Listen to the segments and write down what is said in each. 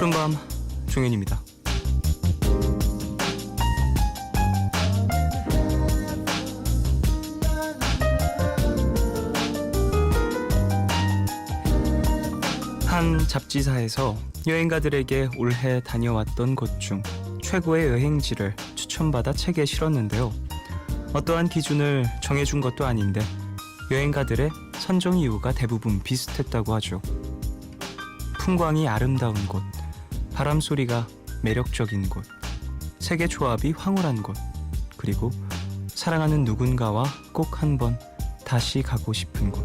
푸른밤 종현입니다. 한 잡지사에서 여행가들에게 올해 다녀왔던 곳 중 최고의 여행지를 추천받아 책에 실었는데요. 어떠한 기준을 정해준 것도 아닌데 여행가들의 선정 이유가 대부분 비슷했다고 하죠. 풍광이 아름다운 곳, 바람 소리가 매력적인 곳, 세계 조합이 황홀한 곳, 그리고 사랑하는 누군가와 꼭 한번 다시 가고 싶은 곳.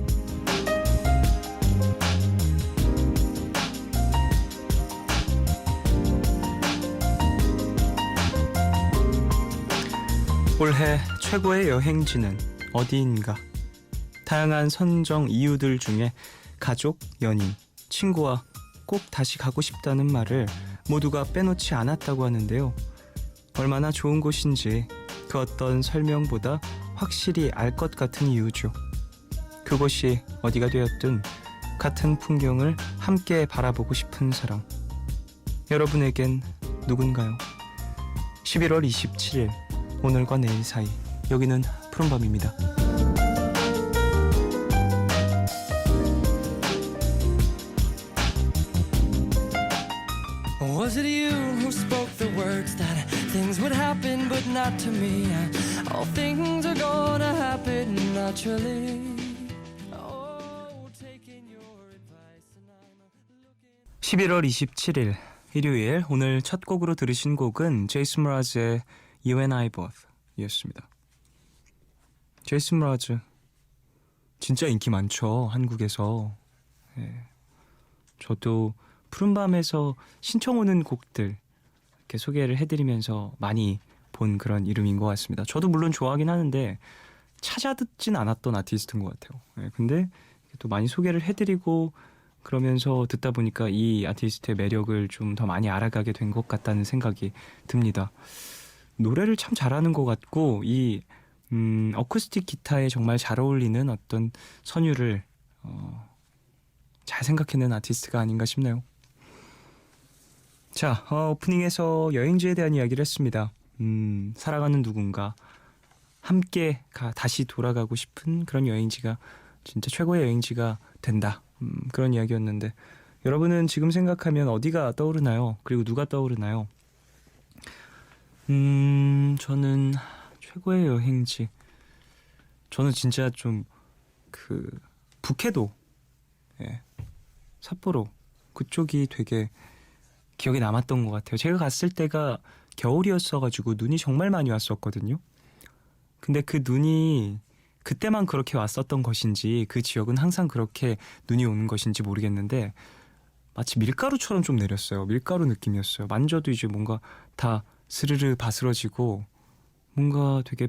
올해 최고의 여행지는 어디인가? 다양한 선정 이유들 중에 가족, 연인, 친구와 꼭 다시 가고 싶다는 말을 모두가 빼놓지 않았다고 하는데요. 얼마나 좋은 곳인지 그 어떤 설명보다 확실히 알 것 같은 이유죠. 그곳이 어디가 되었든 같은 풍경을 함께 바라보고 싶은 사람. 여러분에겐 누군가요? 11월 27일 오늘과 내일 사이, 여기는 푸른밤입니다. Was it you who spoke the words that things would happen but not to me? All things are gonna happen naturally. Oh, taking your advice and I'm looking. 11월 27일 일요일, 오늘 첫 곡으로 들으신 곡은 제이슨 무라즈의 You and I Both 이었습니다. 제이슨 무라즈 진짜 인기 많죠, 한국에서. 저도 푸른밤에서 신청 오는 곡들 이렇게 소개를 해드리면서 많이 본 그런 이름인 것 같습니다. 저도 물론 좋아하긴 하는데 찾아 듣진 않았던 아티스트인 것 같아요. 근데 또 많이 소개를 해드리고 그러면서 듣다 보니까 이 아티스트의 매력을 좀 더 많이 알아가게 된 것 같다는 생각이 듭니다. 노래를 참 잘하는 것 같고 이 어쿠스틱 기타에 정말 잘 어울리는 어떤 선율을 잘 생각해낸 아티스트가 아닌가 싶네요. 자, 오프닝에서 여행지에 대한 이야기를 했습니다. 사랑하는 누군가, 함께 다시 돌아가고 싶은 그런 여행지가 진짜 최고의 여행지가 된다. 그런 이야기였는데 여러분은 지금 생각하면 어디가 떠오르나요? 그리고 누가 떠오르나요? 저는 최고의 여행지, 저는 진짜 좀 북해도, 삿포로 그쪽이 되게 기억에 남았던 것 같아요. 제가 갔을 때가 겨울이었어가지고 눈이 정말 많이 왔었거든요. 근데 그 눈이 그때만 그렇게 왔었던 것인지 그 지역은 항상 그렇게 눈이 오는 것인지 모르겠는데 마치 밀가루처럼 좀 내렸어요. 밀가루 느낌이었어요. 만져도 이제 뭔가 다 스르르 바스러지고 뭔가 되게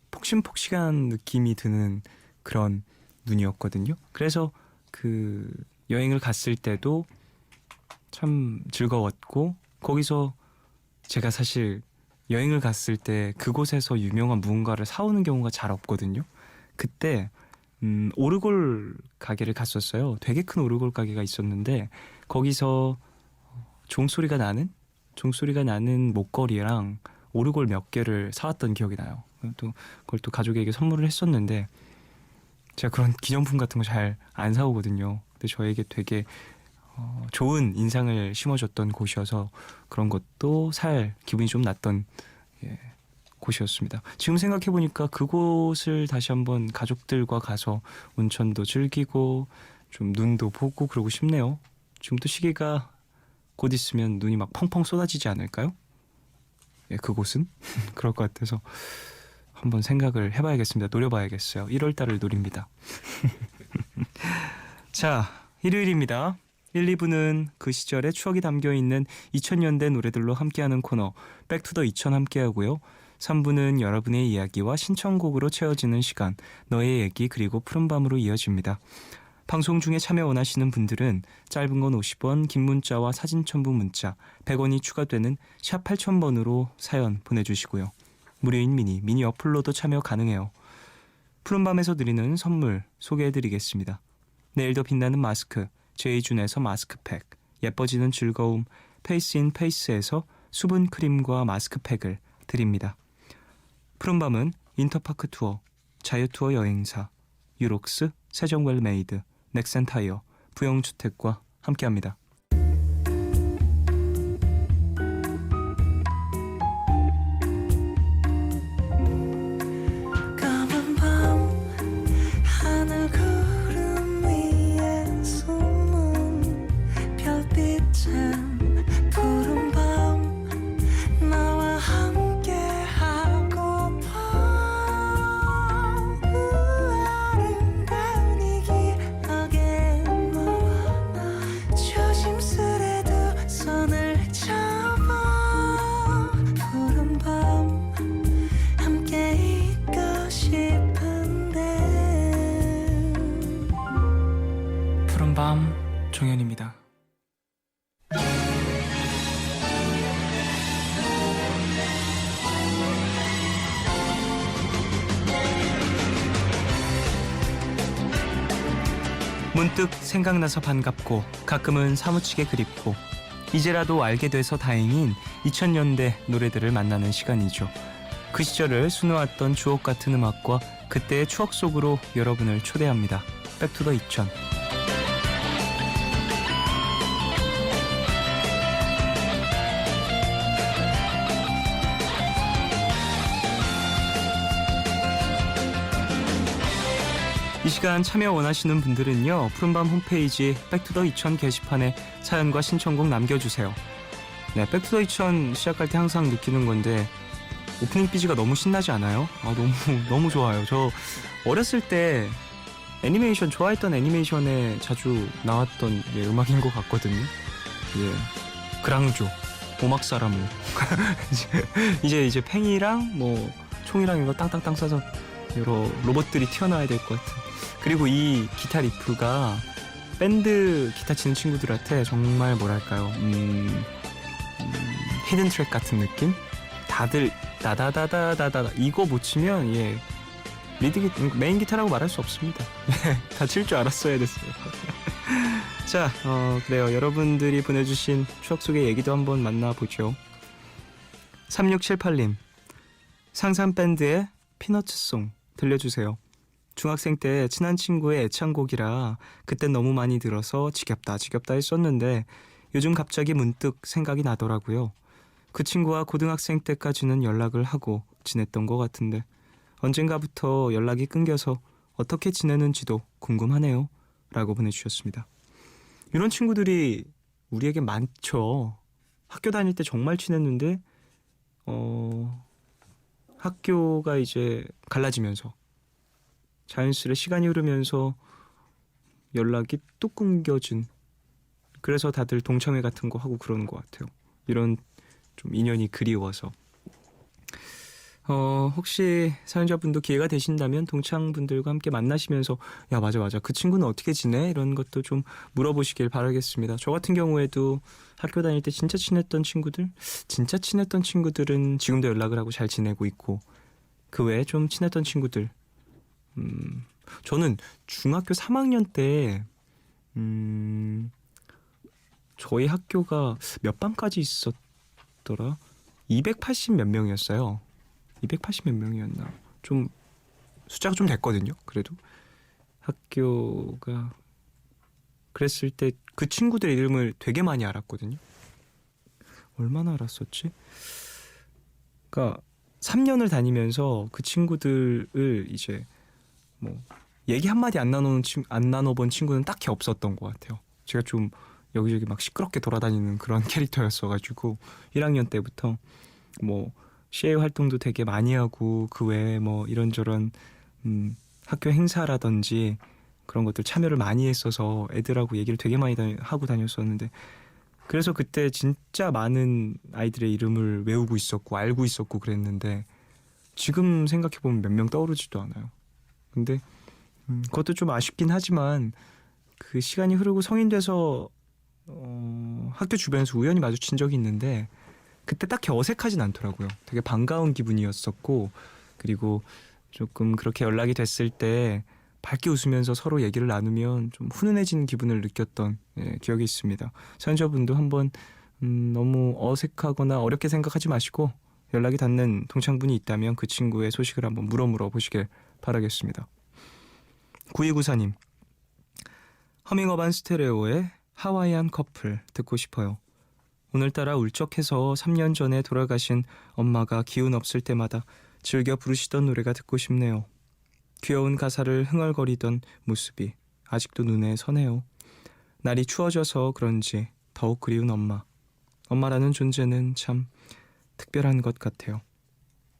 폭신폭신한 느낌이 드는 그런 눈이었거든요. 그래서 그 여행을 갔을 때도 참 즐거웠고, 거기서 제가 사실 여행을 갔을 때 그곳에서 유명한 무언가를 사오는 경우가 잘 없거든요. 그때 오르골 가게를 갔었어요. 되게 큰 오르골 가게가 있었는데 거기서 종소리가 나는 목걸이랑 오르골 몇 개를 사왔던 기억이 나요. 또 그걸 또 가족에게 선물을 했었는데 제가 그런 기념품 같은 거 잘 안 사오거든요. 근데 저에게 되게 좋은 인상을 심어줬던 곳이어서 그런 것도 살 기분이 좀 났던 곳이었습니다. 지금 생각해보니까 그곳을 다시 한번 가족들과 가서 온천도 즐기고 좀 눈도 보고 그러고 싶네요. 지금 또 시기가 곧 있으면 눈이 막 펑펑 쏟아지지 않을까요? 그곳은? 그럴 것 같아서 한번 생각을 해봐야겠습니다. 노려봐야겠어요. 1월달을 노립니다. 자, 일요일입니다. 1, 2부는 그 시절의 추억이 담겨있는 2000년대 노래들로 함께하는 코너 백투더 2000 함께하고요. 3부는 여러분의 이야기와 신청곡으로 채워지는 시간, 너의 얘기 그리고 푸른밤으로 이어집니다. 방송 중에 참여 원하시는 분들은 짧은 건 50원, 긴 문자와 사진 첨부 문자 100원이 추가되는 샵 8000번으로 사연 보내주시고요. 무료인 미니 어플로도 참여 가능해요. 푸른밤에서 드리는 선물 소개해드리겠습니다. 내일 더 빛나는 마스크 제이준에서 마스크팩, 예뻐지는 즐거움 페이스인 페이스에서 수분 크림과 마스크팩을 드립니다. 푸른밤은 인터파크 투어, 자유투어 여행사, 유록스, 세정웰메이드, 넥센타이어, 부영주택과 함께합니다. 까만 밤 하늘 구름 위에 숨은 별빛은 푸른 밤 나와 함께 하고파 아름다운 이 기억에 너와 나 조심스레 두 손을 잡아 푸른 밤 함께 있고 싶은데 푸른밤 종현입니다. 문득 생각나서 반갑고 가끔은 사무치게 그립고 이제라도 알게 돼서 다행인 2000년대 노래들을 만나는 시간이죠. 그 시절을 수놓았던 주옥 같은 음악과 그때의 추억 속으로 여러분을 초대합니다. 백투더 2000. 이 시간 참여 원하시는 분들은요, 푸른밤 홈페이지 백투더 2000 게시판에 사연과 신청곡 남겨주세요. 네, 백투더 2000 시작할 때 항상 느끼는 건데 오프닝 BG가 너무 신나지 않아요? 너무 좋아요. 저 어렸을 때 애니메이션 좋아했던 애니메이션에 자주 나왔던 음악인 것 같거든요. 예, 그랑조, 오막사라무. 이제 팽이랑 뭐 총이랑 이거 땅땅땅 쏴서 여러 로봇들이 튀어나와야 될 것 같은. 그리고 이 기타 리프가 밴드 기타 치는 친구들한테 정말 뭐랄까요, 히든 트랙 같은 느낌? 다들 다다다다다다 이거 못 치면 메인 기타라고 말할 수 없습니다. 다 칠 줄 알았어야 됐어요. 자, 그래요. 여러분들이 보내주신 추억 속의 얘기도 한번 만나보죠. 3678님, 상산밴드의 피너츠송 들려주세요. 중학생 때 친한 친구의 애창곡이라 그땐 너무 많이 들어서 지겹다 했었는데 요즘 갑자기 문득 생각이 나더라고요. 그 친구와 고등학생 때까지는 연락을 하고 지냈던 것 같은데 언젠가부터 연락이 끊겨서 어떻게 지내는지도 궁금하네요. 라고 보내주셨습니다. 이런 친구들이 우리에게 많죠. 학교 다닐 때 정말 친했는데 학교가 이제 갈라지면서 자연스레 시간이 흐르면서 연락이 뚝 끊겨진, 그래서 다들 동창회 같은 거 하고 그러는 것 같아요. 이런 좀 인연이 그리워서. 혹시 사연자분도 기회가 되신다면 동창분들과 함께 만나시면서 야 맞아 그 친구는 어떻게 지내? 이런 것도 좀 물어보시길 바라겠습니다. 저 같은 경우에도 학교 다닐 때 진짜 친했던 친구들은 지금도 연락을 하고 잘 지내고 있고, 그 외에 좀 친했던 친구들, 저는 중학교 3학년 때 저희 학교가 몇 반까지 있었더라? 280 몇 명이었어요. 280 몇 명이었나? 좀 숫자가 좀 됐거든요. 그래도 학교가 그랬을 때 그 친구들의 이름을 되게 많이 알았거든요. 얼마나 알았었지? 그러니까 3년을 다니면서 그 친구들을 이제 뭐 얘기 한마디 안 나눠본 친구는 딱히 없었던 것 같아요. 제가 좀 여기저기 막 시끄럽게 돌아다니는 그런 캐릭터였어가지고 1학년 때부터 뭐 CA 활동도 되게 많이 하고 그 외에 뭐 이런저런 학교 행사라든지 그런 것들 참여를 많이 했어서 애들하고 얘기를 되게 많이 하고 다녔었는데, 그래서 그때 진짜 많은 아이들의 이름을 외우고 있었고 알고 있었고 그랬는데 지금 생각해보면 몇 명 떠오르지도 않아요. 근데 그것도 좀 아쉽긴 하지만 그 시간이 흐르고 성인 돼서 학교 주변에서 우연히 마주친 적이 있는데 그때 딱히 어색하진 않더라고요. 되게 반가운 기분이었었고, 그리고 조금 그렇게 연락이 됐을 때 밝게 웃으면서 서로 얘기를 나누면 좀 훈훈해지는 기분을 느꼈던 기억이 있습니다. 사연자분도 한번 너무 어색하거나 어렵게 생각하지 마시고 연락이 닿는 동창분이 있다면 그 친구의 소식을 한번 물어 보시길 바라겠습니다. 9294님, 허밍어반 스테레오의 하와이안 커플 듣고 싶어요. 오늘따라 울적해서 3년 전에 돌아가신 엄마가 기운 없을 때마다 즐겨 부르시던 노래가 듣고 싶네요. 귀여운 가사를 흥얼거리던 모습이 아직도 눈에 선해요. 날이 추워져서 그런지 더욱 그리운 엄마. 엄마라는 존재는 참 특별한 것 같아요.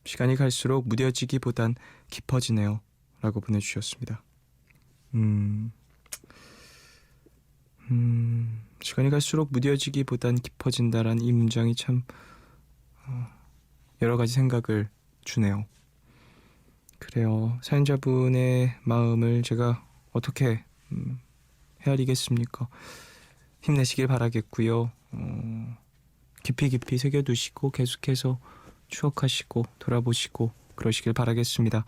시간이 갈수록 무뎌지기보단 깊어지네요. 라고 보내주셨습니다. 시간이 갈수록 무뎌지기보단 깊어진다란 이 문장이 참 여러 가지 생각을 주네요. 그래요. 사연자분의 마음을 제가 어떻게 헤아리겠습니까? 힘내시길 바라겠고요. 깊이 새겨두시고 계속해서 추억하시고 돌아보시고 그러시길 바라겠습니다.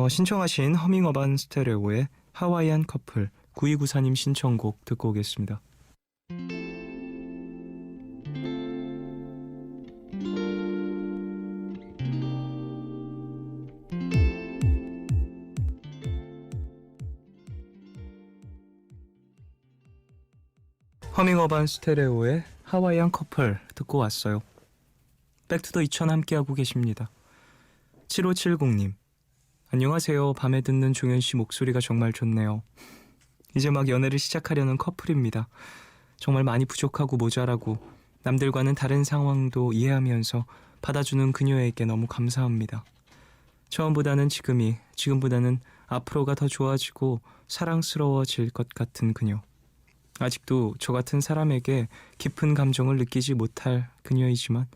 신청하신 허밍어반 스테레오의 하와이안 커플 9294님 신청곡 듣고 오겠습니다. 허밍어반 스테레오의 하와이안 커플 듣고 왔어요. 백투더 2000 함께하고 계십니다. 7570님, 안녕하세요. 밤에 듣는 종현씨 목소리가 정말 좋네요. 이제 막 연애를 시작하려는 커플입니다. 정말 많이 부족하고 모자라고 남들과는 다른 상황도 이해하면서 받아주는 그녀에게 너무 감사합니다. 처음보다는 지금보다는 앞으로가 더 좋아지고 사랑스러워질 것 같은 그녀. 아직도 저 같은 사람에게 깊은 감정을 느끼지 못할 그녀이지만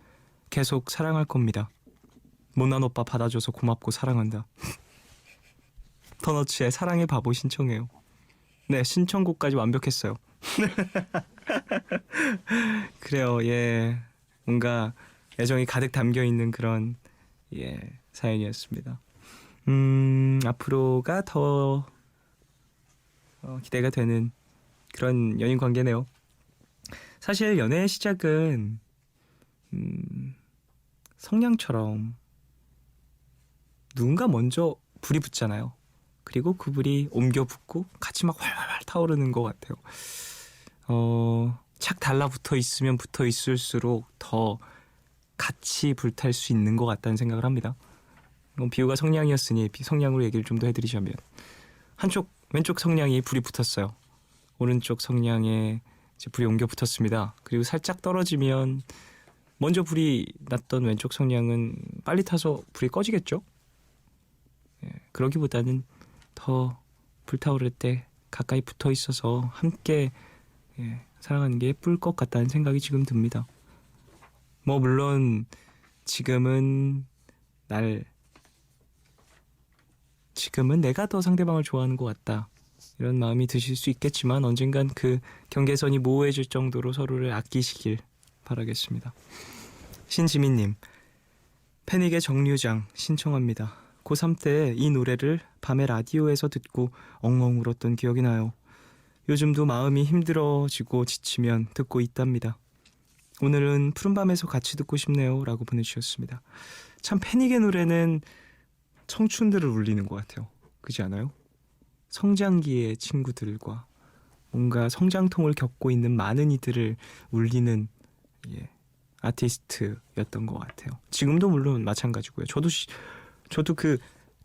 계속 사랑할 겁니다. 못난 오빠 받아줘서 고맙고 사랑한다. 더너츠의 사랑의 바보 신청해요. 네, 신청곡까지 완벽했어요. 그래요. 예, 뭔가 애정이 가득 담겨있는 그런 사연이었습니다. 앞으로가 더 기대가 되는 그런 연인 관계네요. 사실 연애의 시작은 성냥처럼 누군가 먼저 불이 붙잖아요. 그리고 그 불이 옮겨 붙고 같이 막 활활 타오르는 것 같아요. 착 달라붙어 있으면 붙어 있을수록 더 같이 불탈 수 있는 것 같다는 생각을 합니다. 비유가 성냥이었으니 성냥으로 얘기를 좀 더 해드리자면 왼쪽 성냥이 불이 붙었어요. 오른쪽 성냥에 이제 불이 옮겨 붙었습니다. 그리고 살짝 떨어지면 먼저 불이 났던 왼쪽 성냥은 빨리 타서 불이 꺼지겠죠? 그러기보다는 더 불타오를 때 가까이 붙어 있어서 함께 사랑하는 게 예쁠 것 같다는 생각이 지금 듭니다. 물론 지금은 내가 더 상대방을 좋아하는 것 같다. 이런 마음이 드실 수 있겠지만 언젠간 그 경계선이 모호해질 정도로 서로를 아끼시길 바라겠습니다. 신지민님, 패닉의 정류장 신청합니다. 고3 때 이 노래를 밤에 라디오에서 듣고 엉엉 울었던 기억이 나요. 요즘도 마음이 힘들어지고 지치면 듣고 있답니다. 오늘은 푸른밤에서 같이 듣고 싶네요. 라고 보내주셨습니다. 참 패닉의 노래는 청춘들을 울리는 것 같아요. 그렇지 않아요? 성장기의 친구들과 뭔가 성장통을 겪고 있는 많은 이들을 울리는 아티스트였던 것 같아요. 지금도 물론 마찬가지고요. 저도 그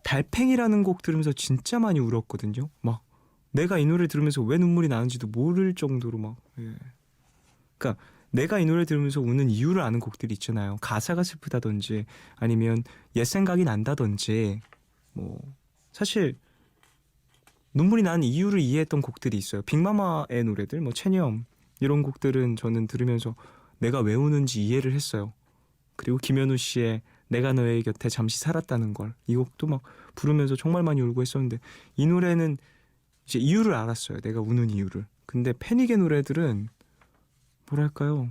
달팽이라는 곡 들으면서 진짜 많이 울었거든요. 막 내가 이 노래 들으면서 왜 눈물이 나는지도 모를 정도로 그러니까 내가 이 노래 들으면서 우는 이유를 아는 곡들이 있잖아요. 가사가 슬프다든지 아니면 옛 생각이 난다든지 사실 눈물이 나는 이유를 이해했던 곡들이 있어요. 빅마마의 노래들, 체념 이런 곡들은 저는 들으면서 내가 왜 우는지 이해를 했어요. 그리고 김현우 씨의 내가 너의 곁에 잠시 살았다는 걸, 이 곡도 막 부르면서 정말 많이 울고 했었는데 이 노래는 이제 이유를 알았어요. 내가 우는 이유를. 근데 패닉의 노래들은 뭐랄까요?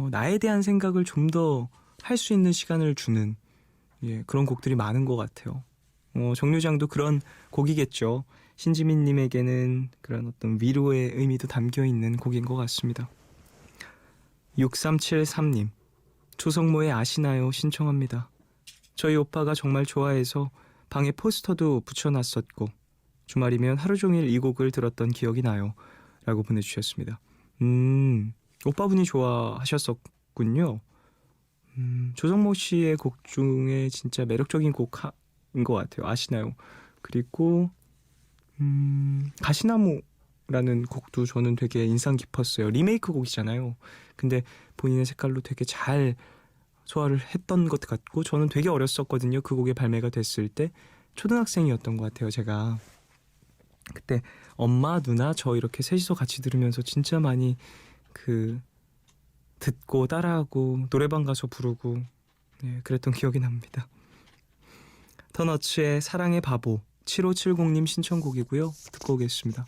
나에 대한 생각을 좀 더 할 수 있는 시간을 주는 그런 곡들이 많은 것 같아요. 정류장도 그런 곡이겠죠. 신지민님에게는 그런 어떤 위로의 의미도 담겨있는 곡인 것 같습니다. 6373님, 조성모의 아시나요 신청합니다. 저희 오빠가 정말 좋아해서 방에 포스터도 붙여놨었고 주말이면 하루 종일 이 곡을 들었던 기억이 나요 라고 보내주셨습니다. 오빠분이 좋아하셨었군요. 조성모 씨의 곡 중에 진짜 매력적인 곡인 것 같아요. 아시나요? 그리고 가시나무라는 곡도 저는 되게 인상 깊었어요. 리메이크 곡이잖아요. 근데 본인의 색깔로 되게 잘 소화를 했던 것 같고, 저는 되게 어렸었거든요. 그 곡이 발매가 됐을 때 초등학생이었던 것 같아요. 제가 그때 엄마, 누나, 저 이렇게 셋이서 같이 들으면서 진짜 많이 듣고 따라하고 노래방 가서 부르고 그랬던 기억이 납니다. 더너츠의 사랑의 바보, 7570님 신청곡이고요. 듣고 오겠습니다.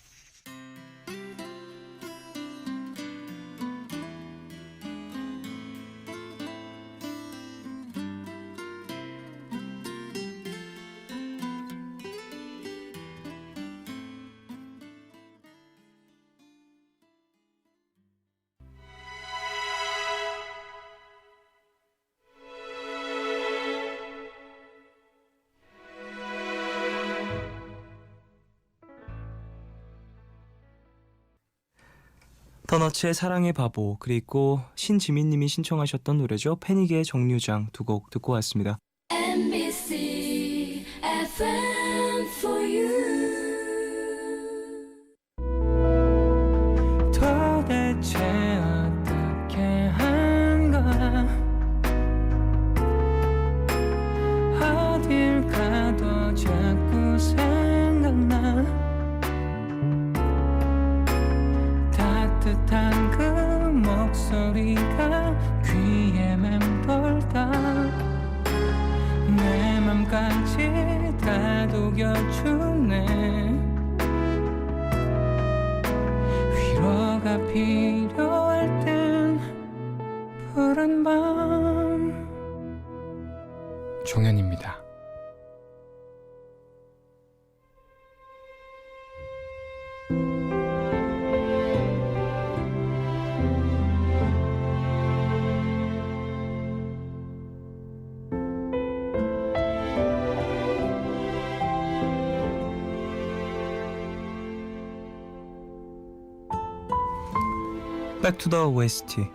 더너츠의 사랑의 바보, 그리고 신지민님이 신청하셨던 노래죠. 패닉의 정류장 두 곡 듣고 왔습니다. NBC FM for you. 도대체 어떻게 한 거야? 어딜 가도 자꾸 생각나. 따뜻한 그 목소리가 귀에 맴돌다. 내 맘까지 다 녹여주네. 위로가 필요할 땐 푸른 밤. 종현입니다. Back to the OST.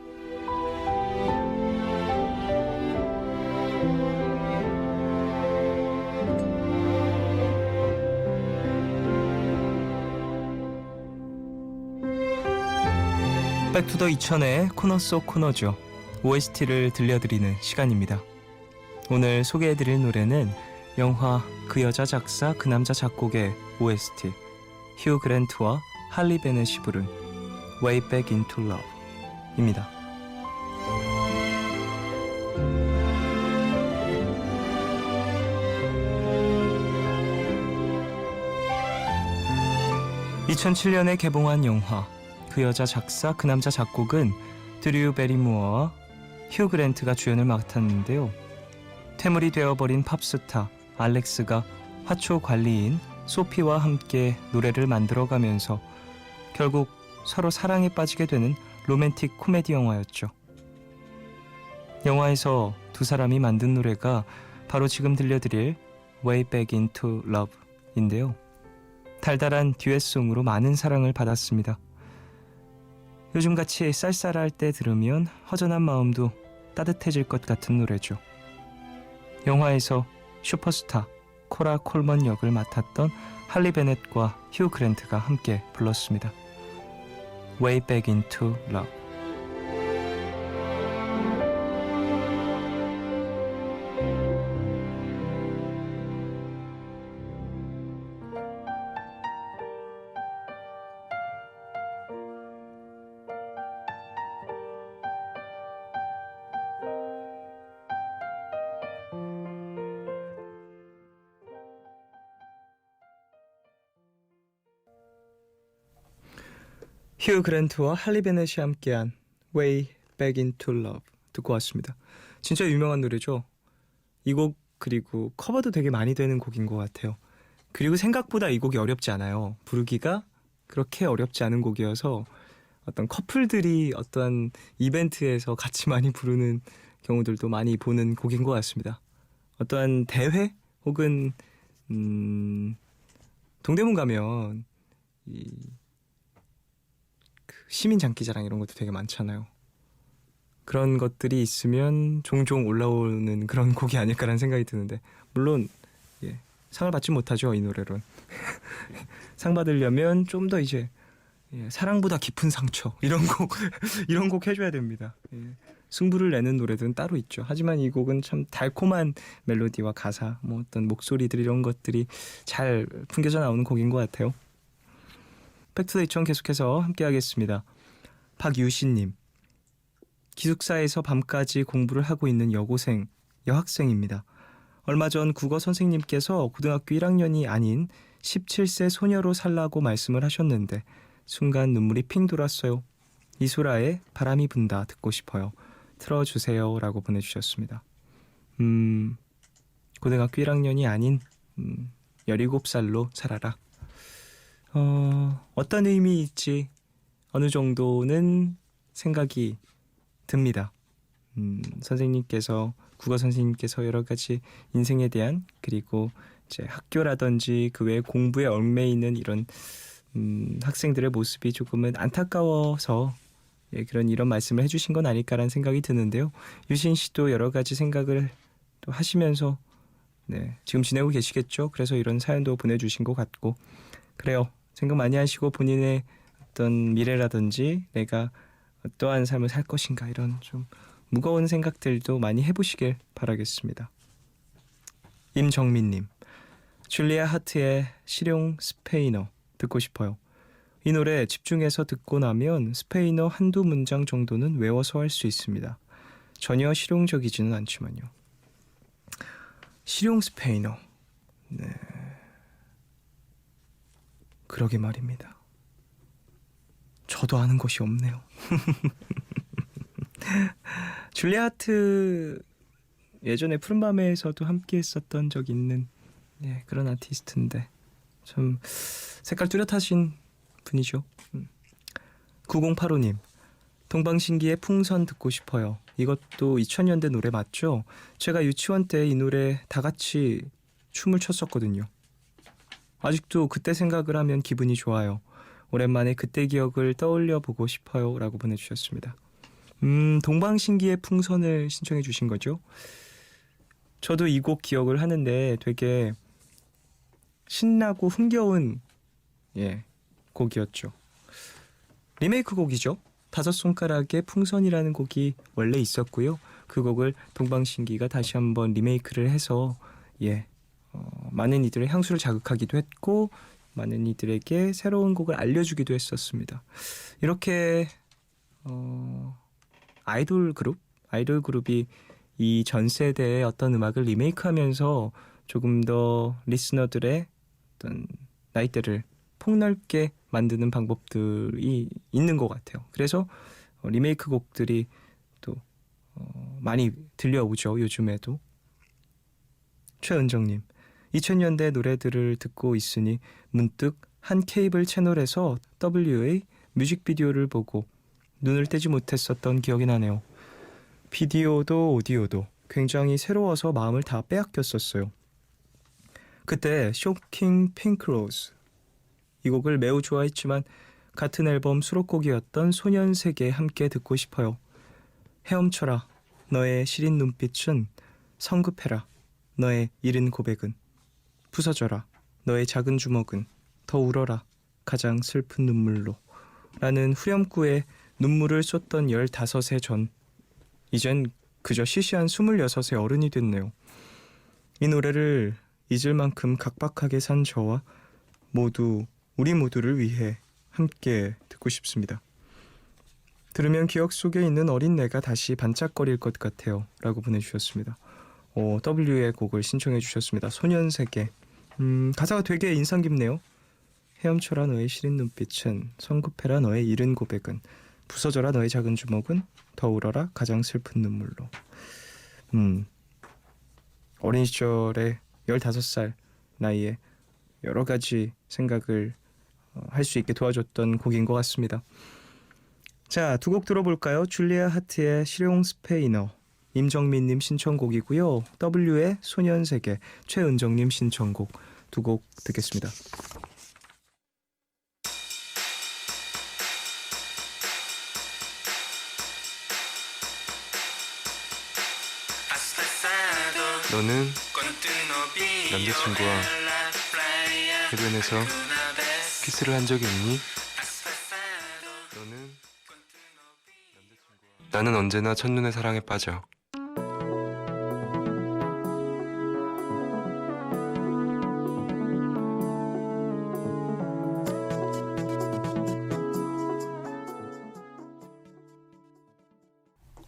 백투더 2000의 코너 속 코너죠. OST를 들려드리는 시간입니다. 오늘 소개해드릴 노래는 영화 그 여자 작사 그 남자 작곡의 OST, 휴 그랜트와 할리 베넷이 부른 Way Back Into Love 입니다. (2007년에) 개봉한 영화 그 여자 작사 그 남자 작곡은 드류 베리무어와 휴 그랜트가 주연을 맡았는데요. 퇴물이 되어버린 팝스타 알렉스가 화초 관리인 소피와 함께 노래를 만들어가면서 결국 서로 사랑에 빠지게 되는 로맨틱 코미디 영화였죠. 영화에서 두 사람이 만든 노래가 바로 지금 들려드릴 Way Back Into Love인데요. 달달한 듀엣송으로 많은 사랑을 받았습니다. 요즘같이 쌀쌀할 때 들으면 허전한 마음도 따뜻해질 것 같은 노래죠. 영화에서 슈퍼스타 코라 콜먼 역을 맡았던 할리 베넷과 휴 그랜트가 함께 불렀습니다. Way Back Into Love. 휴 그랜트와 할리 베넷이 함께한 Way Back Into Love 듣고 왔습니다. 진짜 유명한 노래죠. 이 곡 그리고 커버도 되게 많이 되는 곡인 것 같아요. 그리고 생각보다 이 곡이 어렵지 않아요. 부르기가 그렇게 어렵지 않은 곡이어서 어떤 커플들이 어떤 이벤트에서 같이 많이 부르는 경우들도 많이 보는 곡인 것 같습니다. 어떠한 대회 혹은 동대문 가면 그 시민 장기자랑 이런 것도 되게 많잖아요. 그런 것들이 있으면 종종 올라오는 그런 곡이 아닐까라는 생각이 드는데, 물론 상을 받지 못하죠, 이 노래로는. 상 받으려면 좀 더 이제 사랑보다 깊은 상처 이런 곡 이런 곡 해줘야 됩니다. 승부를 내는 노래들은 따로 있죠. 하지만 이 곡은 참 달콤한 멜로디와 가사, 뭐 어떤 목소리들 이런 것들이 잘 풍겨져 나오는 곡인 것 같아요. 팩트더 이천 계속해서 함께하겠습니다. 박유신님, 기숙사에서 밤까지 공부를 하고 있는 여학생입니다. 얼마 전 국어 선생님께서 고등학교 1학년이 아닌 17세 소녀로 살라고 말씀을 하셨는데 순간 눈물이 핑 돌았어요. 이소라의 바람이 분다 듣고 싶어요. 틀어주세요 라고 보내주셨습니다. 고등학교 1학년이 아닌 17살로 살아라. 어떤 의미일지 어느 정도는 생각이 듭니다. 국어 선생님께서 여러 가지 인생에 대한, 그리고 이제 학교라든지 그 외에 공부에 얽매여 있는 이런 학생들의 모습이 조금은 안타까워서 이런 말씀을 해주신 건 아닐까라는 생각이 드는데요. 유신 씨도 여러 가지 생각을 또 하시면서 지금 지내고 계시겠죠. 그래서 이런 사연도 보내주신 것 같고, 그래요. 생각 많이 하시고 본인의 어떤 미래라든지 내가 어떠한 삶을 살 것인가 이런 좀 무거운 생각들도 많이 해보시길 바라겠습니다. 임정민님, 줄리아 하트의 실용 스페인어 듣고 싶어요. 이 노래 집중해서 듣고 나면 스페인어 한두 문장 정도는 외워서 할 수 있습니다. 전혀 실용적이지는 않지만요. 실용 스페인어. 그러게 말입니다. 저도 아는 것이 없네요. 줄리아 하트 예전에 푸른밤에서도 함께 했었던 적 있는 그런 아티스트인데 참 색깔 뚜렷하신 분이죠. 9085님, 동방신기의 풍선 듣고 싶어요. 이것도 2000년대 노래 맞죠? 제가 유치원 때 이 노래 다 같이 춤을 췄었거든요. 아직도 그때 생각을 하면 기분이 좋아요. 오랜만에 그때 기억을 떠올려 보고 싶어요 라고 보내주셨습니다. 동방신기의 풍선을 신청해 주신 거죠? 저도 이 곡 기억을 하는데 되게 신나고 흥겨운 곡이었죠. 리메이크 곡이죠. 다섯 손가락의 풍선이라는 곡이 원래 있었고요. 그 곡을 동방신기가 다시 한번 리메이크를 해서 많은 이들의 향수를 자극하기도 했고 많은 이들에게 새로운 곡을 알려주기도 했었습니다. 이렇게 아이돌 그룹이 이 전 세대의 어떤 음악을 리메이크하면서 조금 더 리스너들의 어떤 나이대를 폭넓게 만드는 방법들이 있는 것 같아요. 그래서 리메이크 곡들이 또 많이 들려오죠. 요즘에도. 최은정님, 2000년대 노래들을 듣고 있으니 문득 한 케이블 채널에서 W의 뮤직비디오를 보고 눈을 떼지 못했었던 기억이 나네요. 비디오도 오디오도 굉장히 새로워서 마음을 다 빼앗겼었어요. 그때 쇼킹 핑크로즈 이 곡을 매우 좋아했지만 같은 앨범 수록곡이었던 소년세계 함께 듣고 싶어요. 헤엄쳐라 너의 시린 눈빛은, 성급해라 너의 이른 고백은, 부서져라 너의 작은 주먹은, 더 울어라 가장 슬픈 눈물로 라는 후렴구에 눈물을 쏟던 15세 전, 이젠 그저 시시한 26의 어른이 됐네요. 이 노래를 잊을 만큼 각박하게 산 저와 우리 모두를 위해 함께 듣고 싶습니다. 들으면 기억 속에 있는 어린 내가 다시 반짝거릴 것 같아요 라고 보내주셨습니다. W의 곡을 신청해 주셨습니다. 소년세계. 가사가 되게 인상 깊네요. 헤엄쳐라 너의 시린 눈빛은, 성급해라 너의 이른 고백은, 부서져라 너의 작은 주먹은, 더 울어라 가장 슬픈 눈물로. 어린 시절에 15살 나이에 여러 가지 생각을 할 수 있게 도와줬던 곡인 것 같습니다. 자, 두 곡 들어볼까요? 줄리아 하트의 실용 스페인어, 임정민님 신청곡이고요. W의 소년세계, 최은정님 신청곡 두 곡 듣겠습니다. 너는 남자친구와 해변에서 키스를 한 적이 있니? 나는 언제나 첫눈에 사랑에 빠져.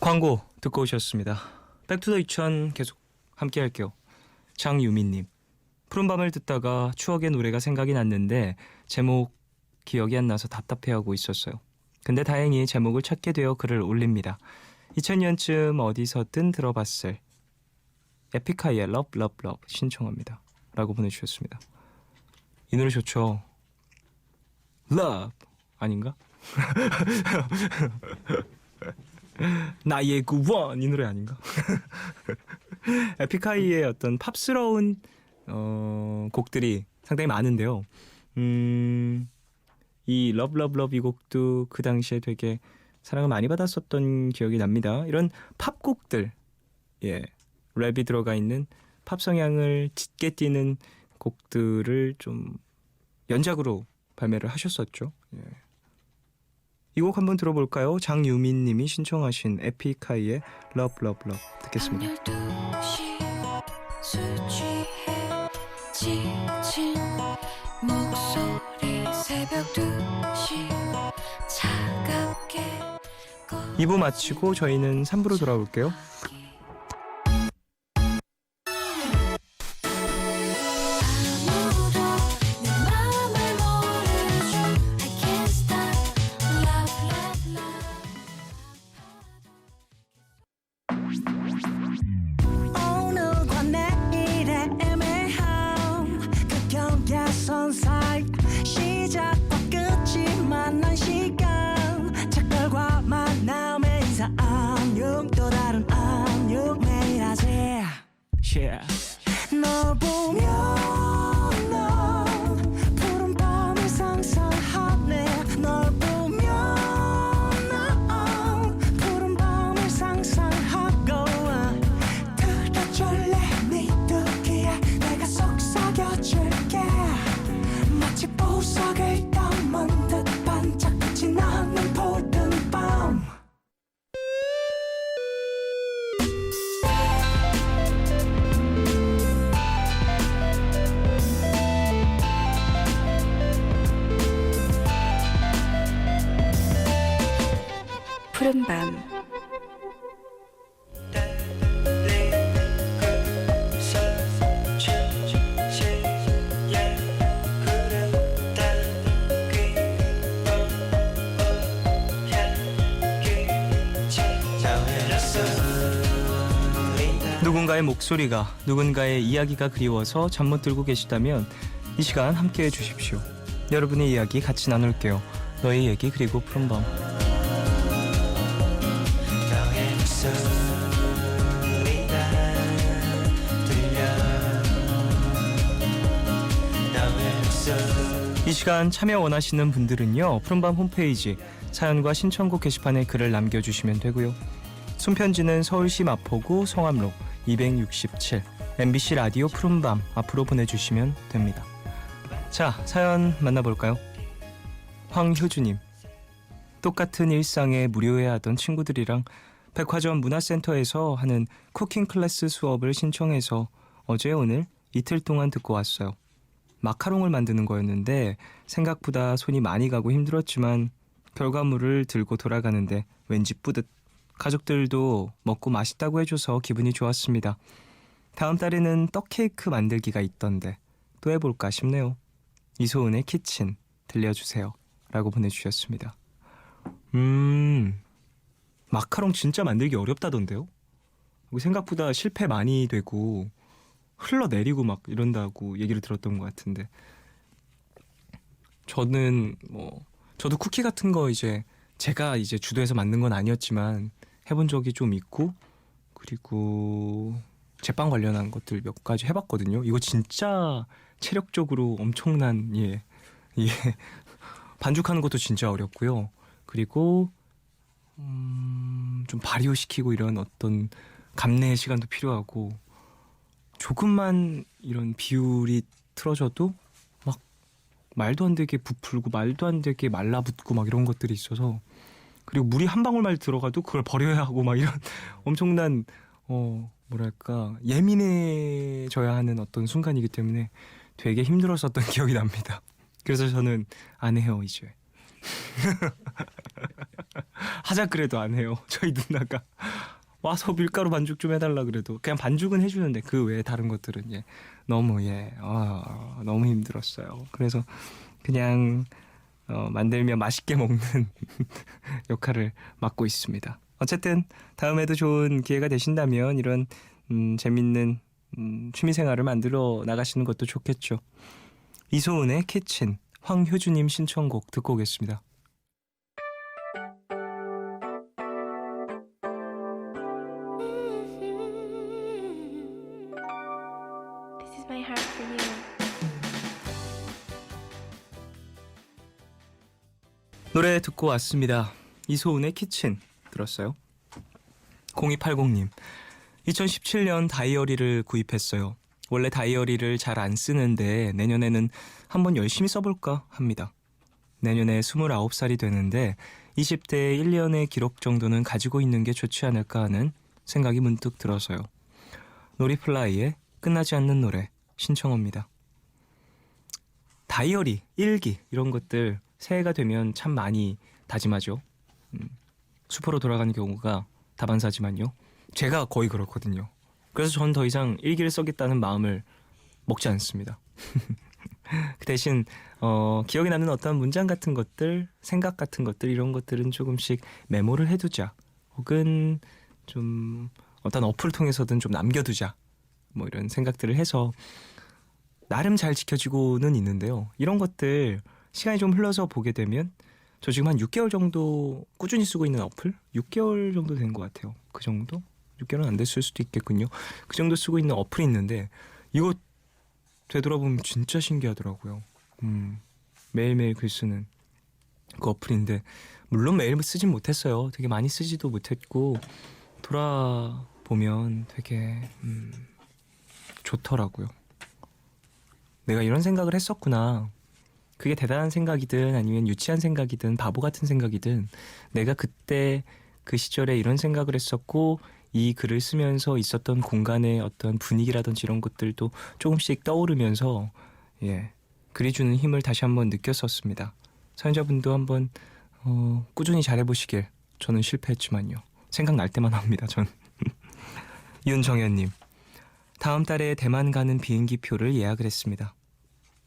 광고 듣고 오셨습니다. 백투더 2000 계속 함께 할게요. 장유민님, 푸른밤을 듣다가 추억의 노래가 생각이 났는데 제목 기억이 안 나서 답답해하고 있었어요. 근데 다행히 제목을 찾게 되어 글을 올립니다. 2000년쯤 어디서든 들어봤을 에픽하이의 Love Love Love 신청합니다 라고 보내주셨습니다. 이 노래 좋죠. Love 아닌가? 나의 구원 이 노래 아닌가? 에픽하이의 어떤 팝스러운 곡들이 상당히 많은데요. 이 Love Love Love 이 곡도 그 당시에 되게 사랑을 많이 받았었던 기억이 납니다. 이런 팝곡들, 예, 랩이 들어가 있는 팝 성향을 짙게 띠는 곡들을 좀 연작으로 발매를 하셨었죠. 예. 이 곡 한번 들어볼까요? 장유민 님이 신청하신 에픽하이의 Love Love Love 듣겠습니다. 12시 술 취해 지친 목소리 새벽 2시 차갑게 2부 마치고 저희는 3부로 돌아올게요. 아무도 내 맘을 모르죠 I can't stop love love love 오늘과 내일의 애매함 그 경계선 사이 시작과 끝이 만난 시간 작별과 만남의 인사 안녕 또 다른 안녕 매일 하지 Yeah. 널 보면 넌 푸른 밤을 상상하네 널 보면 넌 푸른 밤을 상상하고 들어줄래 네 두기에 내가 속삭여줄게 마치 보석을 담은 듯 반짝빛이 나는 푸른 밤 푸른 밤 누군가의 목소리가, 누군가의 이야기가 그리워서 잠 못 들고 계시다면 이 시간 함께해 주십시오. 여러분의 이야기 같이 나눌게요. 너의 얘기 그리고 푸른밤. 이 시간 참여 원하시는 분들은요, 푸른밤 홈페이지 사연과 신청곡 게시판에 글을 남겨주시면 되고요. 손편지는 서울시 마포구 성암로 267 MBC 라디오 푸른밤 앞으로 보내주시면 됩니다. 자, 사연 만나볼까요? 황효주님, 똑같은 일상에 무료회하던 친구들이랑 백화점 문화센터에서 하는 쿠킹 클래스 수업을 신청해서 어제 오늘 이틀 동안 듣고 왔어요. 마카롱을 만드는 거였는데 생각보다 손이 많이 가고 힘들었지만 결과물을 들고 돌아가는데 왠지 뿌듯. 가족들도 먹고 맛있다고 해줘서 기분이 좋았습니다. 다음 달에는 떡 케이크 만들기가 있던데 또 해볼까 싶네요. 이소은의 키친 들려주세요 라고 보내주셨습니다. 마카롱 진짜 만들기 어렵다던데요? 생각보다 실패 많이 되고 흘러내리고 막 이런다고 얘기를 들었던 것 같은데 저는 저도 쿠키 같은 거 이제 제가 이제 주도해서 만든 건 아니었지만 해본 적이 좀 있고 그리고 제빵 관련한 것들 몇 가지 해봤거든요. 이거 진짜 체력적으로 엄청난 예 반죽하는 것도 진짜 어렵고요. 그리고 좀 발효시키고 이런 어떤 감내의 시간도 필요하고 조금만 이런 비율이 틀어져도 막 말도 안 되게 부풀고 말도 안 되게 말라붙고 막 이런 것들이 있어서 그리고 물이 한 방울만 들어가도 그걸 버려야 하고 막 이런 엄청난 뭐랄까 예민해져야 하는 어떤 순간이기 때문에 되게 힘들었었던 기억이 납니다. 그래서 저는 안 해요 이제. 하자 그래도 안 해요. 저희 누나가 와서 밀가루 반죽 좀 해달라 그래도 그냥 반죽은 해주는데 그 외에 다른 것들은 너무 너무 힘들었어요. 그래서 그냥 만들면 맛있게 먹는 역할을 맡고 있습니다. 어쨌든 다음에도 좋은 기회가 되신다면 이런 재밌는 취미생활을 만들어 나가시는 것도 좋겠죠. 이소은의 키친, 황효주님 신청곡 듣고 오겠습니다. This is my heart for you. 노래 듣고 왔습니다. 이소은의 키친 들었어요? 0280님 2017년 다이어리를 구입했어요. 원래 다이어리를 잘 안 쓰는데 내년에는 한번 열심히 써볼까 합니다. 내년에 29살이 되는데 20대의 1년의 기록 정도는 가지고 있는 게 좋지 않을까 하는 생각이 문득 들어서요. 노리플라이의 끝나지 않는 노래 신청합니다. 다이어리, 일기 이런 것들 새해가 되면 참 많이 다짐하죠. 수포로 돌아가는 경우가 다반사지만요. 제가 거의 그렇거든요. 그래서 전 더 이상 일기를 써겠다는 마음을 먹지 않습니다. 그 대신 기억에 남는 어떤 문장 같은 것들, 생각 같은 것들 이런 것들은 조금씩 메모를 해두자. 혹은 좀 어떤 어플을 통해서든 좀 남겨두자. 뭐 이런 생각들을 해서 나름 잘 지켜지고는 있는데요. 이런 것들 시간이 좀 흘러서 보게 되면 저 지금 한 6개월 정도 꾸준히 쓰고 있는 어플? 6개월 정도 된 것 같아요. 그 정도? 6개월은 안 됐을 수도 있겠군요. 그 정도 쓰고 있는 어플이 있는데 이거 되돌아보면 진짜 신기하더라고요. 매일매일 글 쓰는 그 어플인데 물론 매일 쓰진 못했어요. 되게 많이 쓰지도 못했고 돌아보면 되게 좋더라고요. 내가 이런 생각을 했었구나. 그게 대단한 생각이든 아니면 유치한 생각이든 바보 같은 생각이든 내가 그때 그 시절에 이런 생각을 했었고 이 글을 쓰면서 있었던 공간의 어떤 분위기라든지 이런 것들도 조금씩 떠오르면서 글이 주는 힘을 다시 한번 느꼈었습니다. 사연자분도 한번 꾸준히 잘해보시길. 저는 실패했지만요. 생각날 때만 합니다. 전. 윤정현님 다음 달에 대만 가는 비행기 표를 예약을 했습니다.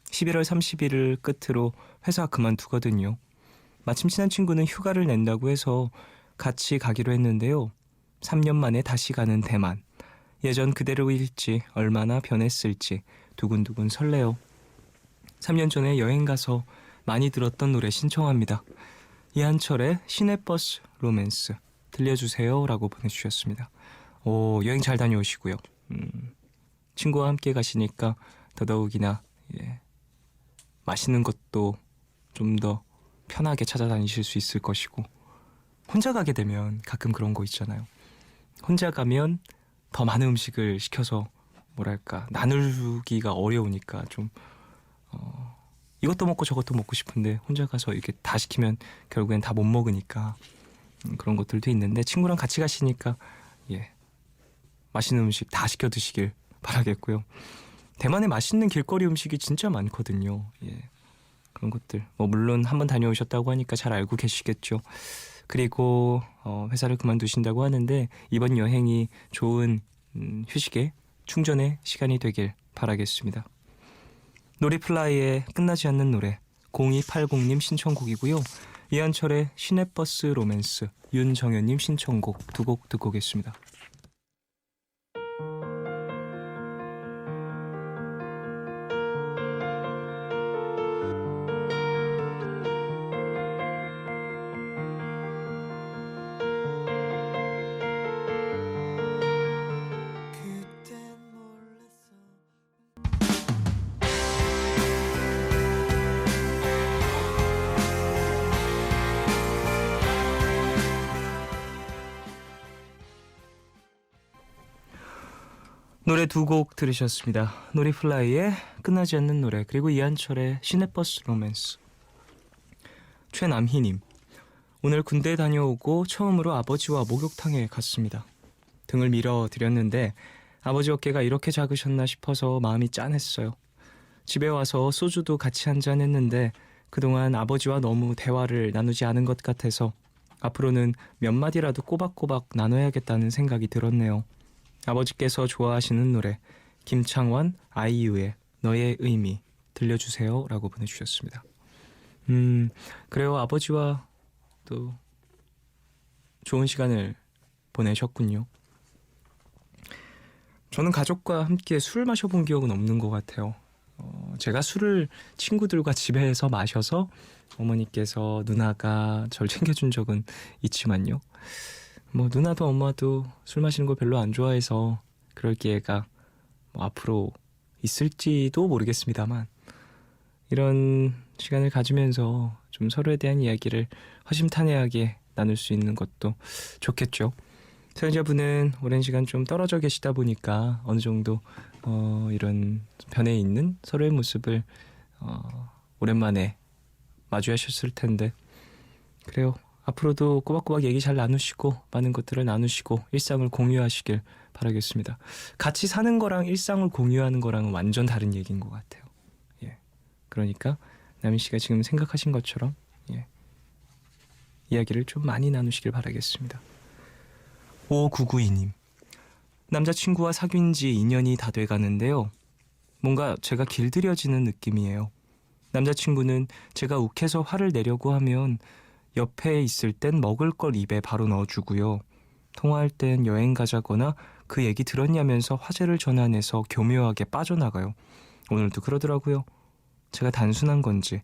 11월 30일을 끝으로 회사 그만두거든요. 마침 친한 친구는 휴가를 낸다고 해서 같이 가기로 했는데요. 3년 만에 다시 가는 대만. 예전 그대로일지 얼마나 변했을지 두근두근 설레요. 3년 전에 여행 가서 많이 들었던 노래 신청합니다. 이한철의 시내버스 로맨스 들려주세요 라고 보내주셨습니다. 여행 잘 다녀오시고요. 친구와 함께 가시니까 더더욱이나 맛있는 것도 좀 더 편하게 찾아다니실 수 있을 것이고 혼자 가게 되면 가끔 그런 거 있잖아요. 혼자 가면 더 많은 음식을 시켜서 뭐랄까 나누기가 어려우니까 좀 이것도 먹고 저것도 먹고 싶은데 혼자 가서 이렇게 다 시키면 결국엔 다 못 먹으니까 그런 것들도 있는데 친구랑 같이 가시니까 맛있는 음식 다 시켜 드시길 바라겠고요. 대만에 맛있는 길거리 음식이 진짜 많거든요. 그런 것들 물론 한번 다녀오셨다고 하니까 잘 알고 계시겠죠. 그리고 회사를 그만두신다고 하는데 이번 여행이 좋은 휴식의 충전의 시간이 되길 바라겠습니다. 노리플라이의 끝나지 않는 노래 0280님 신청곡이고요. 이한철의 시내버스 로맨스 윤정현님 신청곡 두 곡 듣고 오겠습니다. 노래 두 곡 들으셨습니다. 노리플라이의 끝나지 않는 노래, 그리고 이한철의 시내버스 로맨스. 최남희님, 오늘 군대 다녀오고 처음으로 아버지와 목욕탕에 갔습니다. 등을 밀어드렸는데 아버지 어깨가 이렇게 작으셨나 싶어서 마음이 짠했어요. 집에 와서 소주도 같이 한잔 했는데 그동안 아버지와 너무 대화를 나누지 않은 것 같아서 앞으로는 몇 마디라도 꼬박꼬박 나눠야겠다는 생각이 들었네요. 아버지께서 좋아하시는 노래 김창완 아이유의 너의 의미 들려주세요 라고 보내주셨습니다. 그래요. 아버지와 또 좋은 시간을 보내셨군요. 저는 가족과 함께 술 마셔본 기억은 없는 것 같아요. 제가 술을 친구들과 집에서 마셔서 어머니께서 누나가 절 챙겨준 적은 있지만요. 뭐 누나도 엄마도 술 마시는 걸 별로 안 좋아해서 그럴 기회가 뭐 앞으로 있을지도 모르겠습니다만, 이런 시간을 가지면서 좀 서로에 대한 이야기를 허심탄회하게 나눌 수 있는 것도 좋겠죠. 사연자분은 오랜 시간 좀 떨어져 계시다 보니까 어느 정도 이런 변해 있는 서로의 모습을 오랜만에 마주하셨을 텐데, 그래요. 앞으로도 꼬박꼬박 얘기 잘 나누시고 많은 것들을 나누시고 일상을 공유하시길 바라겠습니다. 같이 사는 거랑 일상을 공유하는 거랑은 완전 다른 얘기인 것 같아요. 예. 그러니까 남인 씨가 지금 생각하신 것처럼 이야기를 좀 많이 나누시길 바라겠습니다. 5992님, 남자친구와 사귄 지 2년이 다 돼가는데요. 뭔가 제가 길들여지는 느낌이에요. 남자친구는 제가 욱해서 화를 내려고 하면 옆에 있을 땐 먹을 걸 입에 바로 넣어주고요. 통화할 땐 여행 가자거나 그 얘기 들었냐면서 화제를 전환해서 교묘하게 빠져나가요. 오늘도 그러더라고요. 제가 단순한 건지.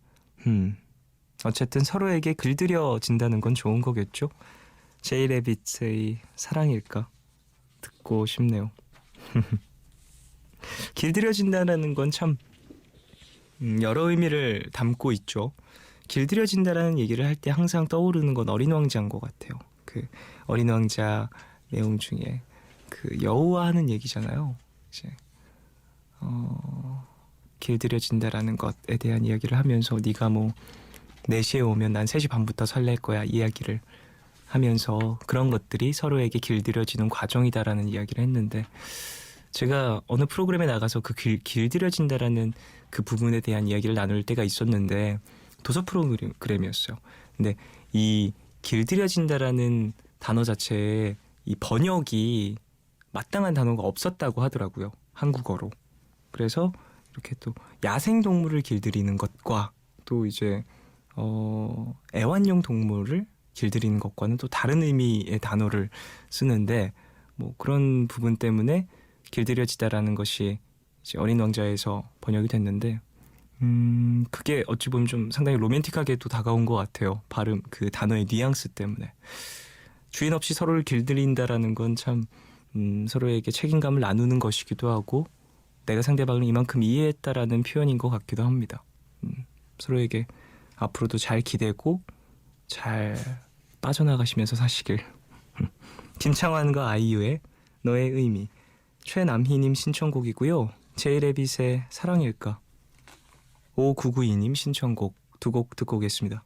어쨌든 서로에게 길들여진다는 건 좋은 거겠죠? 제이레빗의 사랑일까? 듣고 싶네요. 길들여진다는 건 참 여러 의미를 담고 있죠. 길들여진다라는 얘기를 할 때 항상 떠오르는 건 어린 왕자인 것 같아요. 그 어린 왕자 내용 중에 그 여우와 하는 얘기잖아요. 이제 길들여진다라는 것에 대한 이야기를 하면서 네가 뭐 4시에 오면 난 3시 반부터 설렐 거야 이야기를 하면서 그런 것들이 서로에게 길들여지는 과정이다라는 이야기를 했는데, 제가 어느 프로그램에 나가서 그 길들여진다라는 그 부분에 대한 이야기를 나눌 때가 있었는데 도서 프로그램이었어요. 근데 이 길들여진다라는 단어 자체에 이 번역이 마땅한 단어가 없었다고 하더라고요. 한국어로. 그래서 이렇게 또 야생동물을 길들이는 것과 또 이제 애완용 동물을 길들이는 것과는 또 다른 의미의 단어를 쓰는데, 뭐 그런 부분 때문에 길들여지다라는 것이 이제 어린 왕자에서 번역이 됐는데, 그게 어찌 보면 좀 상당히 로맨틱하게도 다가온 것 같아요. 발음, 그 단어의 뉘앙스 때문에. 주인 없이 서로를 길들인다라는 건 참 서로에게 책임감을 나누는 것이기도 하고 내가 상대방을 이만큼 이해했다라는 표현인 것 같기도 합니다. 서로에게 앞으로도 잘 기대고 잘 빠져나가시면서 사시길. 김창완과 아이유의 너의 의미, 최남희님 신청곡이고요. 제이레빗의 사랑일까, 5992님 신청곡 두 곡 듣고 오겠습니다.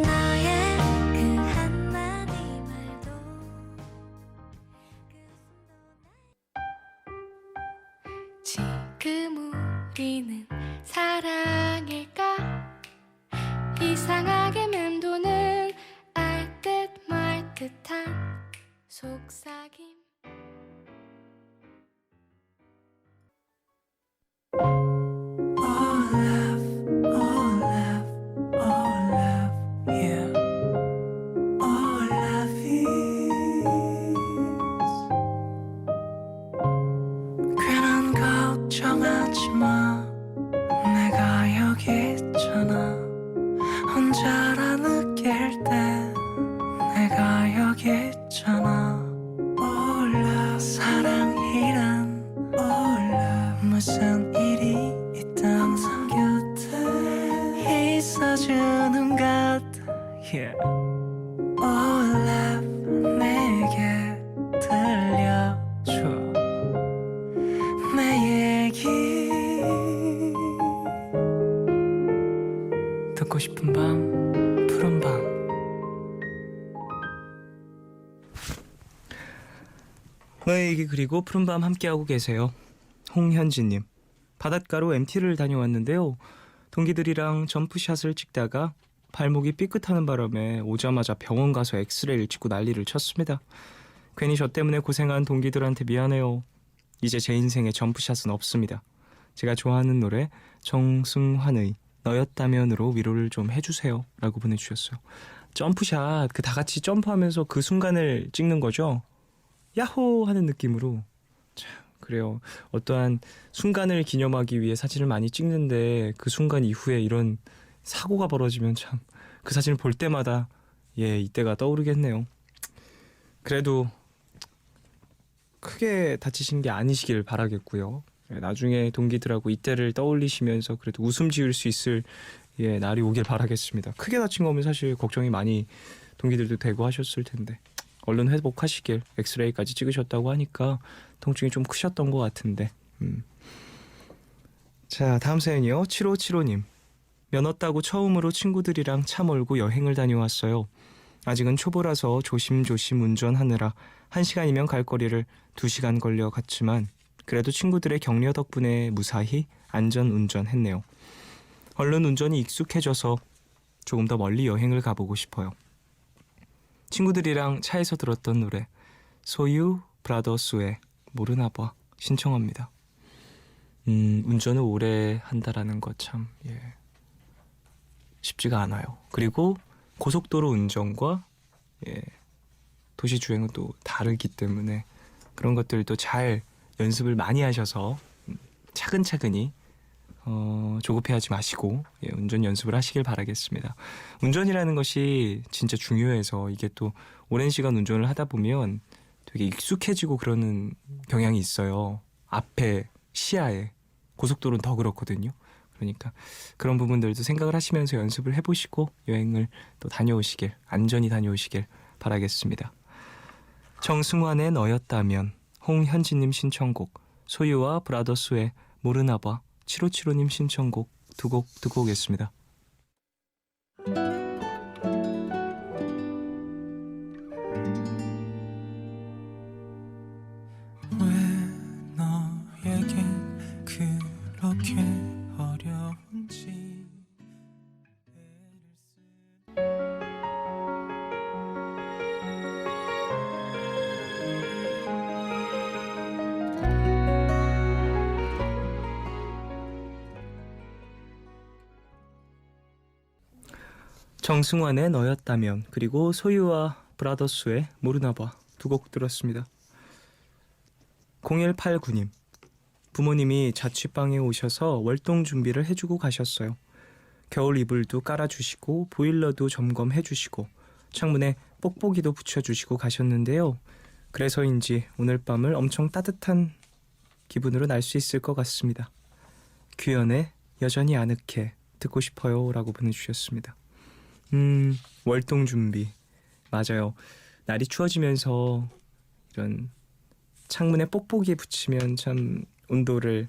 나의 그 한마디 말도 지금 우리는 사랑일까? 이상하게 맴도는 알 듯 말 듯한 속삭임. All love, all love, all love, yeah. All love is. 괜한 걱정하지 마. 내가 여기 있잖아. 혼자라 느낄 때 내가 여기 있잖아. 있어주는 것 yeah. 올라 내게 들려줘 내 얘기 듣고 싶은 밤 푸른 밤 너의 얘기 그리고 푸른밤 함께하고 계세요. 홍현진님. 바닷가로 MT를 다녀왔는데요. 동기들이랑 점프샷을 찍다가 발목이 삐끗하는 바람에 오자마자 병원 가서 엑스레이를 찍고 난리를 쳤습니다. 괜히 저 때문에 고생한 동기들한테 미안해요. 이제 제 인생에 점프샷은 없습니다. 제가 좋아하는 노래 정승환의 너였다면으로 위로를 좀 해주세요 라고 보내주셨어요. 점프샷 그 다 같이 점프하면서 그 순간을 찍는 거죠. 야호 하는 느낌으로. 참 그래요. 어떠한 순간을 기념하기 위해 사진을 많이 찍는데 그 순간 이후에 이런 사고가 벌어지면 참 그 사진을 볼 때마다 이때가 떠오르겠네요. 그래도 크게 다치신 게 아니시길 바라겠고요. 나중에 동기들하고 이때를 떠올리시면서 그래도 웃음 지을 수 있을 날이 오길 바라겠습니다. 크게 다친 거면 사실 걱정이 많이 동기들도 되고 하셨을 텐데 얼른 회복하시길. 엑스레이까지 찍으셨다고 하니까 통증이 좀 크셨던 것 같은데. 자, 다음 사연이요. 7575님. 면허 따고 처음으로 친구들이랑 차 몰고 여행을 다녀왔어요. 아직은 초보라서 조심조심 운전하느라 1시간이면 갈 거리를 2시간 걸려 갔지만 그래도 친구들의 격려 덕분에 무사히 안전 운전했네요. 얼른 운전이 익숙해져서 조금 더 멀리 여행을 가보고 싶어요. 친구들이랑 차에서 들었던 노래 소유 브라더스의 모르나 봐 신청합니다. 운전을 오래 한다라는 것 참 쉽지가 않아요. 그리고 고속도로 운전과 도시 주행은 또 다르기 때문에 그런 것들도 잘 연습을 많이 하셔서 차근차근히 조급해하지 마시고 운전 연습을 하시길 바라겠습니다. 운전이라는 것이 진짜 중요해서 이게 또 오랜 시간 운전을 하다 보면 되게 익숙해지고 그러는 경향이 있어요. 앞에 시야에 고속도로는 더 그렇거든요. 그러니까 그런 부분들도 생각을 하시면서 연습을 해보시고 여행을 또 다녀오시길 안전히 다녀오시길 바라겠습니다. 정승환의 너였다면, 홍현진님 신청곡 소유와 브라더스의 모르나봐, 7575님 신청곡 두 곡 듣고 오겠습니다. 왜 너에겐 그렇게 어려운지 정승환의 너였다면 그리고 소유와 브라더스의 모르나봐 두 곡 들었습니다. 0189님. 부모님이 자취방에 오셔서 월동 준비를 해주고 가셨어요. 겨울 이불도 깔아주시고 보일러도 점검해주시고 창문에 뽁뽁이도 붙여주시고 가셨는데요. 그래서인지 오늘 밤을 엄청 따뜻한 기분으로 날 수 있을 것 같습니다. 규현의 여전히 아늑해 듣고 싶어요 라고 보내주셨습니다. 월동 준비 맞아요. 날이 추워지면서 이런 창문에 뽁뽁이 붙이면 참 온도를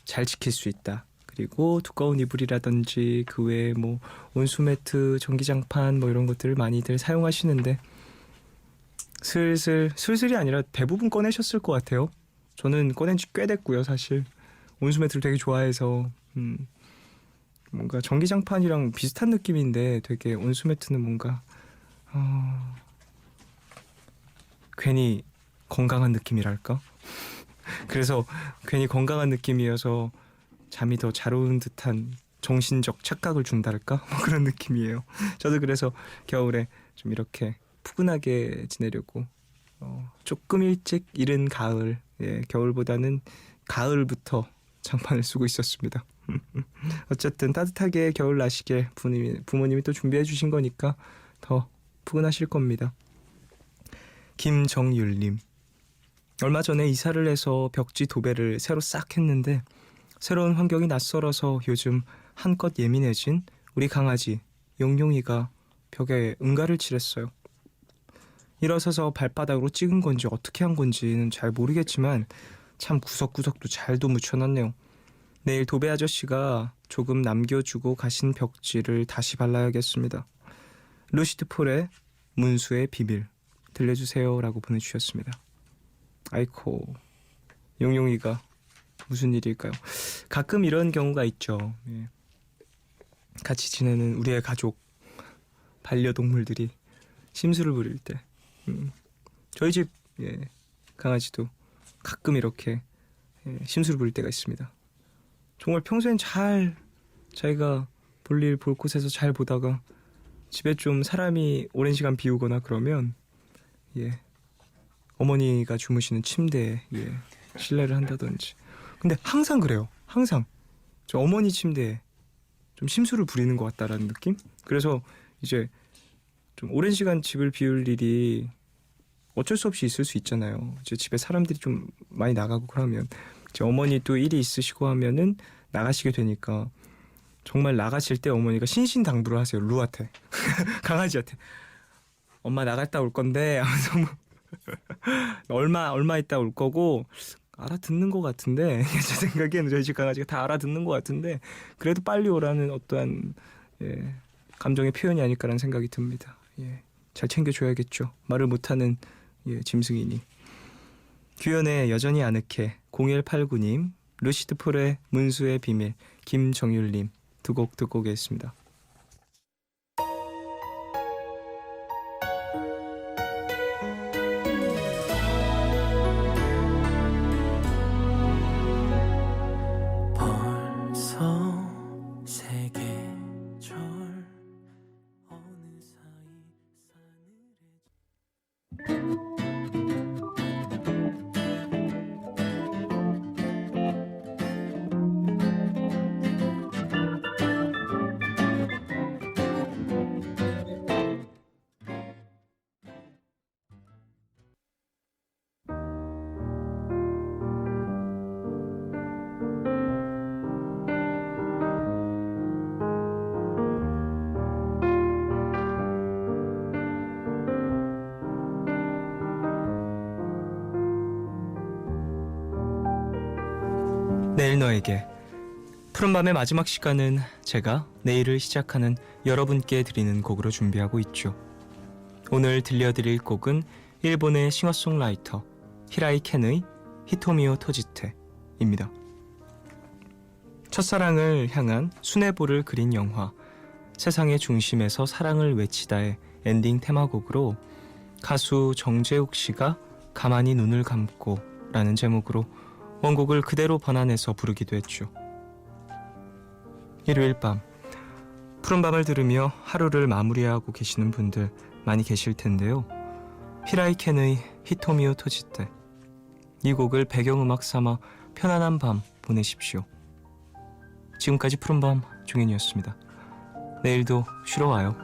잘 지킬 수 있다. 그리고 두꺼운 이불이라든지 그 외에 뭐 온수매트, 전기장판 뭐 이런 것들을 많이들 사용하시는데 슬슬이 아니라 대부분 꺼내셨을 것 같아요. 저는 꺼낸 지 꽤 됐고요. 사실 온수매트를 되게 좋아해서 뭔가 전기장판이랑 비슷한 느낌인데 되게 온수매트는 뭔가 괜히 건강한 느낌이랄까? 그래서 괜히 건강한 느낌이어서 잠이 더 잘 오는 듯한 정신적 착각을 준달까? 뭐 그런 느낌이에요. 저도 그래서 겨울에 좀 이렇게 푸근하게 지내려고 조금 일찍 이른 가을, 겨울보다는 가을부터 장판을 쓰고 있었습니다. 어쨌든 따뜻하게 겨울 나시길 부모님이 또 준비해 주신 거니까 더 푸근하실 겁니다. 김정율님. 얼마 전에 이사를 해서 벽지 도배를 새로 싹 했는데 새로운 환경이 낯설어서 요즘 한껏 예민해진 우리 강아지 용용이가 벽에 응가를 칠했어요. 일어서서 발바닥으로 찍은 건지 어떻게 한 건지는 잘 모르겠지만 참 구석구석도 잘도 묻혀놨네요. 내일 도배 아저씨가 조금 남겨주고 가신 벽지를 다시 발라야겠습니다. 루시드 폴의 문수의 비밀 들려주세요 라고 보내주셨습니다. 아이코, 용용이가 무슨 일일까요? 가끔 이런 경우가 있죠. 예. 같이 지내는 우리의 가족 반려동물들이 심술을 부릴 때 저희 집 강아지도 가끔 이렇게 심술을 부릴 때가 있습니다. 정말 평소엔 잘 자기가 볼일 볼 곳에서 잘 보다가 집에 좀 사람이 오랜 시간 비우거나 그러면 어머니가 주무시는 침대에 실내를 한다든지. 근데 항상 그래요. 항상 저 어머니 침대에 좀 심술을 부리는 것 같다라는 느낌? 그래서 이제 좀 오랜 시간 집을 비울 일이 어쩔 수 없이 있을 수 있잖아요. 이제 집에 사람들이 좀 많이 나가고 그러면 이제 어머니 또 일이 있으시고 하면은 나가시게 되니까 정말 나가실 때 어머니가 신신당부를 하세요. 루한테 강아지한테 엄마 나갔다 올 건데 하면서 뭐 얼마 있다 올 거고 알아듣는 것 같은데 제 생각에는 저희 집 강아지가 다 알아듣는 것 같은데 그래도 빨리 오라는 어떠한 감정의 표현이 아닐까라는 생각이 듭니다. 잘 챙겨줘야겠죠. 말을 못하는 짐승이니. 규현의 여전히 아늑해 0189님, 루시드 폴의 문수의 비밀 김정율님 두 곡 듣고 오겠습니다. 벌써 세 계절 어느 사이 내일 너에게 푸른밤의 마지막 시간은 제가 내일을 시작하는 여러분께 드리는 곡으로 준비하고 있죠. 오늘 들려드릴 곡은 일본의 싱어송라이터 히라이 켄의 히토미오 토지테입니다. 첫사랑을 향한 수뇌보를 그린 영화 세상의 중심에서 사랑을 외치다의 엔딩 테마곡으로 가수 정재욱 씨가 가만히 눈을 감고 라는 제목으로 원곡을 그대로 번안해서 부르기도 했죠. 일요일 밤 푸른밤을 들으며 하루를 마무리하고 계시는 분들 많이 계실 텐데요. 히라이 켄의 히토미오 토지테 이 곡을 배경음악 삼아 편안한 밤 보내십시오. 지금까지 푸른밤 종현이었습니다. 내일도 쉬러 와요.